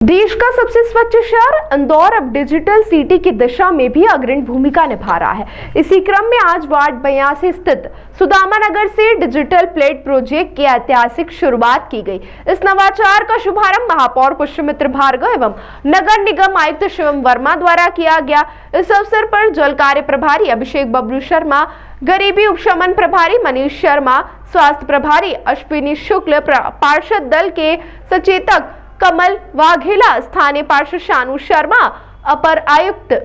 देश का सबसे स्वच्छ शहर इंदौर अब डिजिटल सिटी की दिशा में भी अग्रणी भूमिका निभा रहा है। इसी क्रम में आज वार्ड 82 स्थित सुदामा नगर से डिजिटल प्लेट प्रोजेक्ट की ऐतिहासिक शुरुआत की गई। इस नवाचार का शुभारंभ महापौर पुष्यमित्र भार्गव एवं नगर निगम आयुक्त शिवम वर्मा द्वारा किया गया। इस अवसर पर जल कार्य प्रभारी अभिषेक बबलू शर्मा, गरीबी उपशमन प्रभारी मनीष शर्मा, स्वास्थ्य प्रभारी अश्विनी शुक्ल, पार्षद दल के सचेतक कमल वाघेला, स्थानीय पार्षद शानू शर्मा, अपर आयुक्त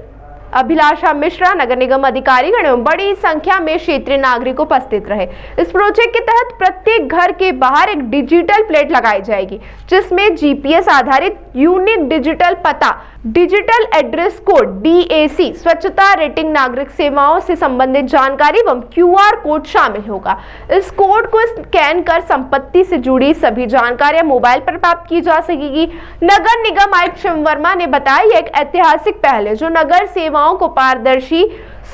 अभिलाषा मिश्रा, नगर निगम अधिकारीगण एवं बड़ी संख्या में क्षेत्रीय नागरिक उपस्थित रहे। इस प्रोजेक्ट के तहत प्रत्येक घर के बाहर एक डिजिटल प्लेट लगाई जाएगी, जिसमें जीपीएस आधारित यूनिक डिजिटल पता, डिजिटल एड्रेस कोड DAC, स्वच्छता रेटिंग, नागरिक सेवाओं से संबंधित जानकारी एवं QR कोड शामिल होगा। इस कोड को स्कैन कर संपत्ति से जुड़ी सभी जानकारियां मोबाइल पर प्राप्त की जा सकेगी। नगर निगम आयुक्त शिवम वर्मा ने बताया, यह एक ऐतिहासिक पहल है जो नगर सेवाओं को पारदर्शी,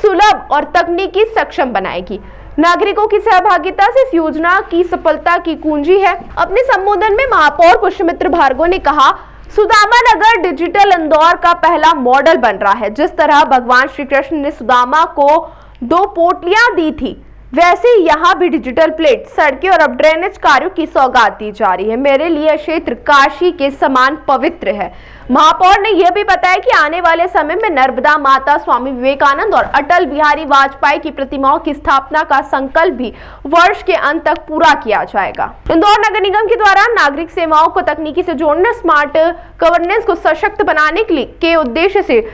सुलभ और तकनीकी सक्षम बनाएगी। नागरिकों की सहभागिता से इस योजना की सफलता की कुंजी है। अपने संबोधन में महापौर पुष्यमित्र भार्गव ने कहा, सुदामा नगर डिजिटल इंदौर का पहला मॉडल बन रहा है। जिस तरह भगवान श्री कृष्ण ने सुदामा को 2 पोटलियां दी थी, वैसे यहाँ भी डिजिटल प्लेट, सड़कें और अब ड्रेनेज कार्यों की सौगात दी जा रही है। मेरे लिए क्षेत्र काशी के समान पवित्र है। महापौर ने यह भी बताया कि आने वाले समय में नर्मदा माता, स्वामी विवेकानंद और अटल बिहारी वाजपेयी की प्रतिमाओं की स्थापना का संकल्प भी वर्ष के अंत तक पूरा किया जाएगा। इंदौर नगर निगम के द्वारा नागरिक सेवाओं को तकनीकी से जोड़ने, स्मार्ट गवर्नेंस को सशक्त बनाने के उद्देश्य से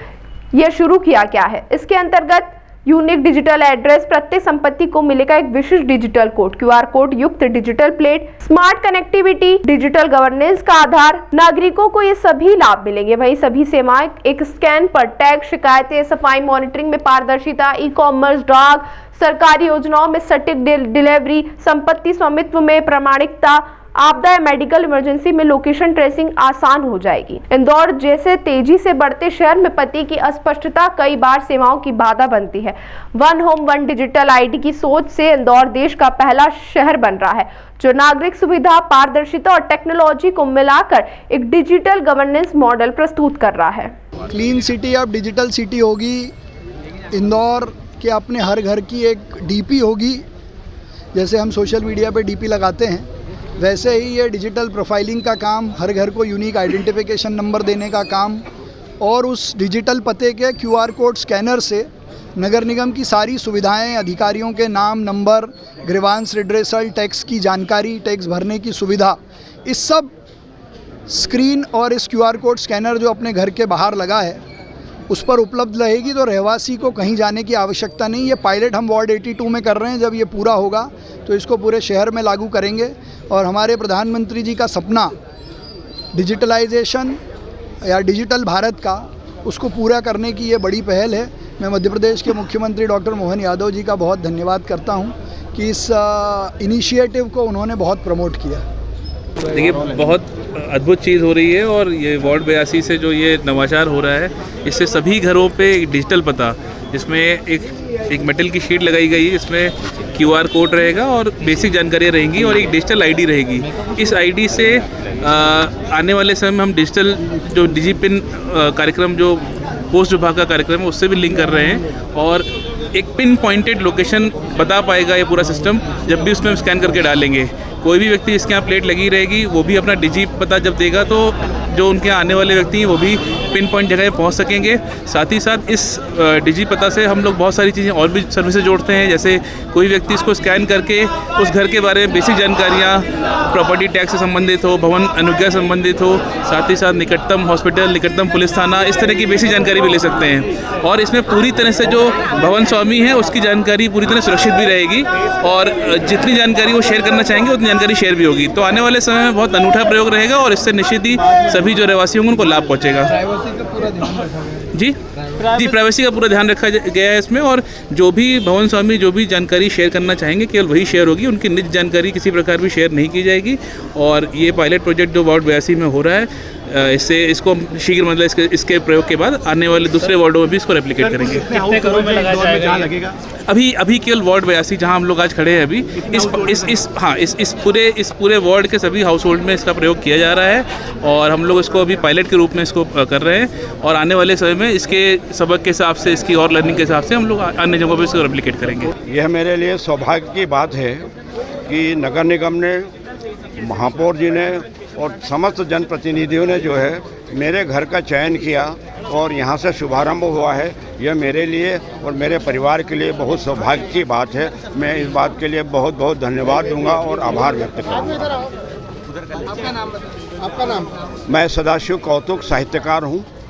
यह शुरू किया गया है। इसके अंतर्गत यूनिक डिजिटल एड्रेस, प्रत्येक संपत्ति को मिलेगा एक विशिष्ट डिजिटल कोड, QR कोड युक्त digital plate, smart connectivity, digital governance का आधार। नागरिकों को ये सभी लाभ मिलेंगे। वहीं सभी सेवाएं एक स्कैन पर टैग, शिकायतें, सफाई मॉनिटरिंग में पारदर्शिता, ई-कॉमर्स, डाक, सरकारी योजनाओं में सटीक डिलीवरी, संपत्ति स्वामित्व में प्रामाणिकता, आपदा या मेडिकल इमरजेंसी में लोकेशन ट्रेसिंग आसान हो जाएगी। इंदौर जैसे तेजी से बढ़ते शहर में पते की अस्पष्टता कई बार सेवाओं की बाधा बनती है। One home one digital ID की सोच से इंदौर देश का पहला शहर बन रहा है जो नागरिक सुविधा, पारदर्शिता और टेक्नोलॉजी को मिलाकर एक डिजिटल गवर्नेंस मॉडल प्रस्तुत कर रहा है। क्लीन सिटी अब डिजिटल सिटी होगी। इंदौर के अपने हर घर की एक DP होगी। जैसे हम सोशल मीडिया पे DP लगाते हैं, वैसे ही ये डिजिटल प्रोफाइलिंग का काम, हर घर को यूनिक आइडेंटिफिकेशन नंबर देने का काम, और उस डिजिटल पते के QR कोड स्कैनर से नगर निगम की सारी सुविधाएं, अधिकारियों के नाम, नंबर, ग्रीवांस रिड्रेसल, टैक्स की जानकारी, टैक्स भरने की सुविधा, इस सब स्क्रीन और इस QR कोड स्कैनर जो अपने घर के बाहर लगा है उस पर उपलब्ध रहेगी। तो रहवासी को कहीं जाने की आवश्यकता नहीं। ये पायलट हम वार्ड 82 में कर रहे हैं। जब ये पूरा होगा तो इसको पूरे शहर में लागू करेंगे। और हमारे प्रधानमंत्री जी का सपना डिजिटलाइजेशन या डिजिटल भारत का, उसको पूरा करने की ये बड़ी पहल है। मैं मध्य प्रदेश के मुख्यमंत्री डॉक्टर मोहन यादव जी का बहुत धन्यवाद करता हूँ कि इस इनिशिएटिव को उन्होंने बहुत प्रमोट किया। देखिए, बहुत अद्भुत चीज़ हो रही है और ये वार्ड 82 से जो ये नवाचार हो रहा है, इससे सभी घरों पे एक डिजिटल पता, जिसमें एक मेटल की शीट लगाई गई है, इसमें QR कोड रहेगा और बेसिक जानकारियाँ रहेंगी और एक डिजिटल ID रहेगी। इस ID से आने वाले समय में हम डिजिटल जो डिजिपिन कार्यक्रम, जो पोस्ट विभाग का कार्यक्रम है, उससे भी लिंक कर रहे हैं और एक पिन पॉइंटेड लोकेशन बता पाएगा ये पूरा सिस्टम। जब भी उसमें हम स्कैन करके डालेंगे, कोई भी व्यक्ति इसके यहाँ प्लेट लगी रहेगी, वो भी अपना डिजी पता जब देगा तो जो उनके आने वाले व्यक्ति हैं वो भी पिन पॉइंट जगह पहुँच सकेंगे। साथ ही साथ इस डिजी पता से हम लोग बहुत सारी चीज़ें और भी सर्विसेज जोड़ते हैं। जैसे कोई व्यक्ति इसको स्कैन करके उस घर के बारे में बेसिक जानकारियाँ, प्रॉपर्टी टैक्स से संबंधित हो, भवन अनुज्ञा से संबंधित हो, साथ ही साथ निकटतम हॉस्पिटल, निकटतम पुलिस थाना, इस तरह की बेसिक जानकारी भी ले सकते हैं। और इसमें पूरी तरह से जो भवन स्वामी है उसकी जानकारी पूरी तरह सुरक्षित भी रहेगी और जितनी जानकारी वो शेयर करना चाहेंगे उतनी जानकारी शेयर भी होगी। तो आने वाले समय में बहुत अनूठा प्रयोग रहेगा और इससे निश्चित ही सभी जो रहवासी होंगे उनको लाभ पहुँचेगा। जी, प्राइवेसी का पूरा ध्यान रखा गया है इसमें। और जो भी भवन स्वामी जो भी जानकारी शेयर करना चाहेंगे केवल वही शेयर होगी, उनकी निजी जानकारी किसी प्रकार भी शेयर नहीं की जाएगी। और ये पायलट प्रोजेक्ट जो वार्ड 82 में हो रहा है, इससे इसको हम शीघ्र मतलब इसके प्रयोग के बाद आने वाले दूसरे वार्डों में भी इसको रेप्लिकेट करेंगे। कितने करोड़ में लगाया जाएगा? अभी केवल वार्ड 82 जहां हम लोग आज खड़े हैं अभी इस पूरे वार्ड के सभी हाउस होल्ड में इसका प्रयोग किया जा रहा है और हम लोग इसको अभी पायलट के रूप में इसको कर रहे हैं और आने वाले समय में इसके सबक के हिसाब से, इसकी और लर्निंग के हिसाब से हम लोग अन्य जगहों पर इसको रेप्लिकेट करेंगे। यह मेरे लिए सौभाग्य की बात है कि नगर निगम ने, महापौर जी ने और समस्त जनप्रतिनिधियों ने जो है मेरे घर का चयन किया और यहाँ से शुभारंभ हुआ है। यह मेरे लिए और मेरे परिवार के लिए बहुत सौभाग्य की बात है। मैं इस बात के लिए बहुत बहुत धन्यवाद दूंगा और आभार व्यक्त करूंगा। आपका नाम? मैं सदाशिव कौतुक साहित्यकार हूँ।